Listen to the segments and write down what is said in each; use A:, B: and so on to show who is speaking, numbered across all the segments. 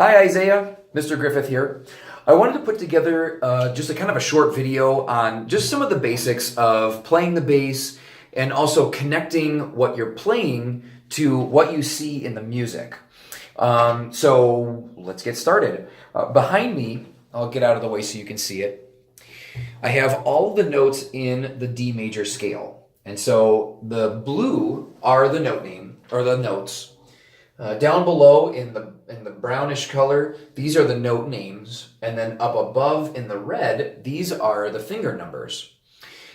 A: Hi Isaiah, Mr. Griffith here. I wanted to put together just a kind of a short video on just some of the basics of playing the bass and also connecting what you're playing to what you see in the music. So let's get started. Behind me, I'll get out of the way so you can see it. I have all the notes in the D major scale. And so the blue are the note name, or the notes. Down below in the brownish color, these are the note names. And then up above in the red, these are the finger numbers.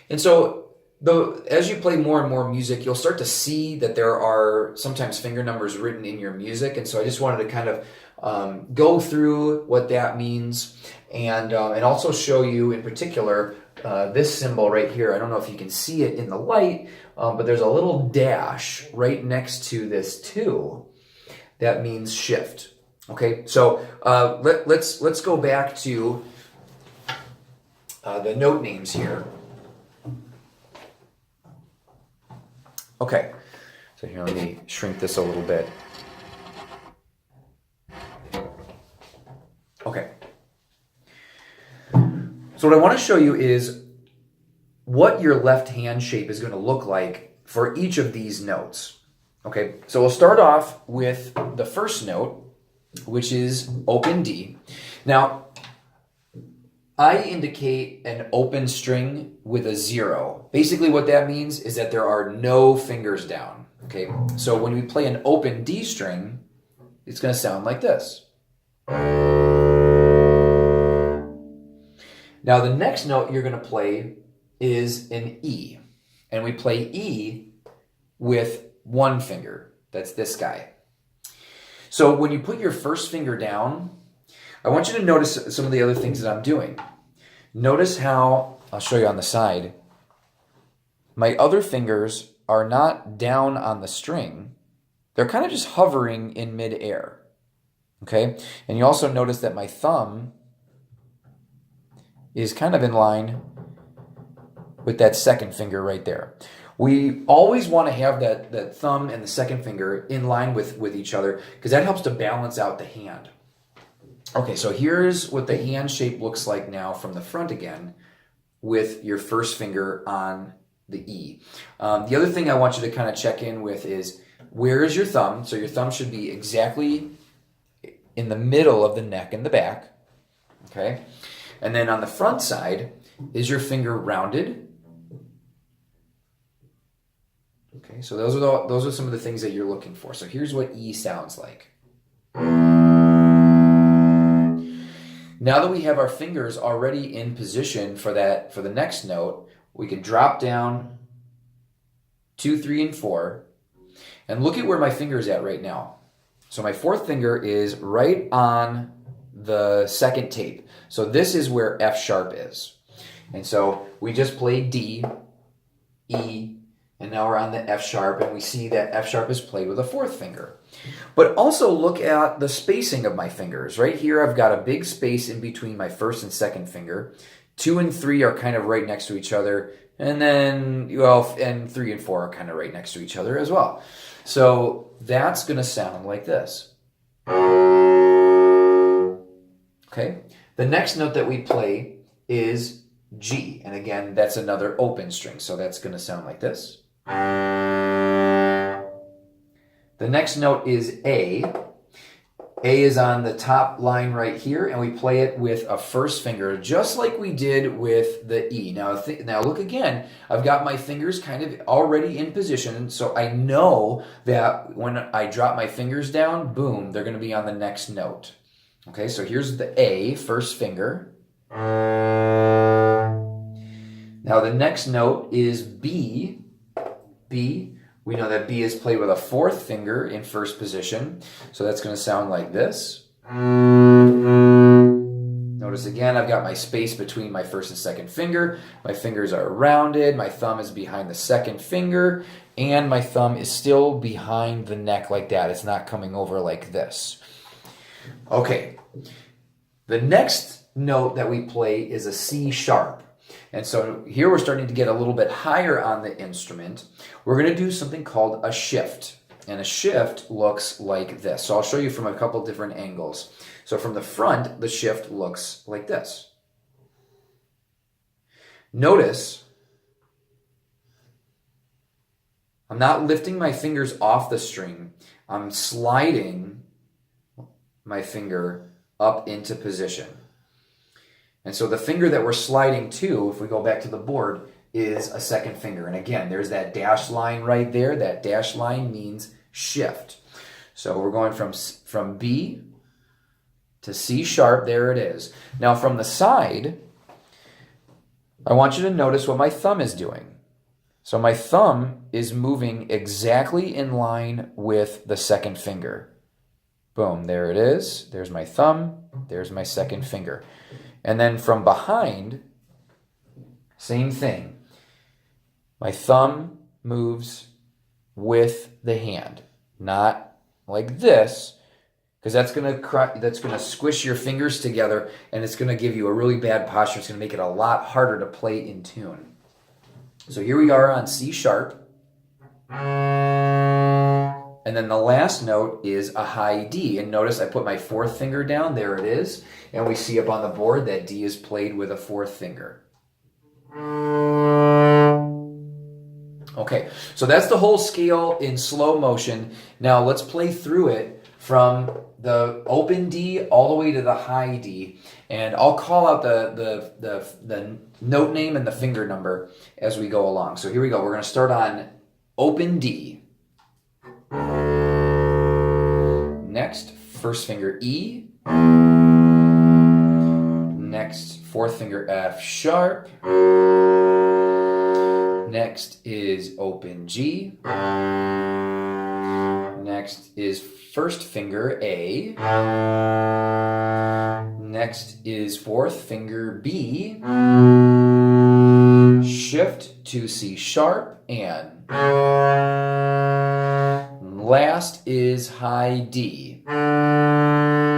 A: And so as you play more and more music, you'll start to see that there are sometimes finger numbers written in your music. And so I just wanted to kind of go through what that means and also show you in particular this symbol right here. I don't know if you can see it in the light, but there's a little dash right next to this 2. That means shift. Okay, so let's go back to the note names here. Okay, so here, let me shrink this a little bit. Okay. So what I want to show you is what your left hand shape is going to look like for each of these notes. Okay, so we'll start off with the first note, which is open D. Now, I indicate an open string with a 0. Basically what that means is that there are no fingers down. Okay, so when we play an open D string, it's going to sound like this. Now the next note you're going to play is an E. And we play E with 1 finger. That's this guy. So when you put your first finger down, I want you to notice some of the other things that I'm doing. Notice how, I'll show you on the side, my other fingers are not down on the string. They're kind of just hovering in midair. Okay? And you also notice that my thumb is kind of in line with that second finger right there. We always want to have that thumb and the second finger in line with each other because that helps to balance out the hand. Okay, so here's what the hand shape looks like now from the front again with your first finger on the E. The other thing I want you to kind of check in with is where is your thumb? So your thumb should be exactly in the middle of the neck and the back. Okay, and then on the front side, is your finger rounded? Okay, so those are some of the things that you're looking for. So here's what E sounds like. Now that we have our fingers already in position for the next note, we can drop down 2, 3, and 4. And look at where my finger's at right now. So my 4th finger is right on the 2nd tape. So this is where F sharp is. And so we just played D, E, and now we're on the F sharp, and we see that F sharp is played with a 4th finger. But also look at the spacing of my fingers. Right here, I've got a big space in between my 1st and 2nd finger. 2 and 3 are kind of right next to each other. And then, and 3 and 4 are kind of right next to each other as well. So that's going to sound like this. Okay. The next note that we play is G. And again, that's another open string. So that's going to sound like this. The next note is A. A is on the top line right here, and we play it with a 1st finger, just like we did with the E. Now look again. I've got my fingers kind of already in position, so I know that when I drop my fingers down, boom, they're going to be on the next note. Okay, so here's the A, 1st finger. Now the next note is B. B. We know that B is played with a 4th finger in 1st position. So that's going to sound like this. Notice again, I've got my space between my 1st and 2nd finger. My fingers are rounded. My thumb is behind the 2nd finger. And my thumb is still behind the neck like that. It's not coming over like this. Okay. The next note that we play is a C sharp. And so here we're starting to get a little bit higher on the instrument. We're going to do something called a shift. And a shift looks like this. So I'll show you from a couple different angles. So from the front, the shift looks like this. Notice I'm not lifting my fingers off the string. I'm sliding my finger up into position. And so the finger that we're sliding to, if we go back to the board, is a second finger. And again, there's that dashed line right there. That dashed line means shift. So we're going from B to C sharp. There it is. Now from the side, I want you to notice what my thumb is doing. So my thumb is moving exactly in line with the second finger. Boom, there it is. There's my thumb. There's my second finger. And then from behind, same thing. My thumb moves with the hand, not like this, because that's gonna squish your fingers together, and it's gonna give you a really bad posture. It's gonna make it a lot harder to play in tune. So here we are on C sharp. And then the last note is a high D. And notice I put my fourth finger down. There it is. And we see up on the board that D is played with a fourth finger. Okay, so that's the whole scale in slow motion. Now let's play through it from the open D all the way to the high D. And I'll call out the note name and the finger number as we go along. So here we go. We're going to start on open D. Next, first finger E. Next, fourth finger F sharp. Next is open G. Next is first finger A. Next is fourth finger B. Shift to C sharp, and last is high D. And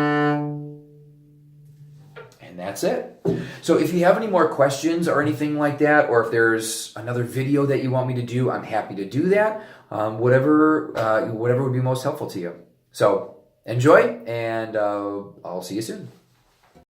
A: that's it. So if you have any more questions or anything like that, or if there's another video that you want me to do, I'm happy to do that. Whatever would be most helpful to you. So enjoy, and I'll see you soon.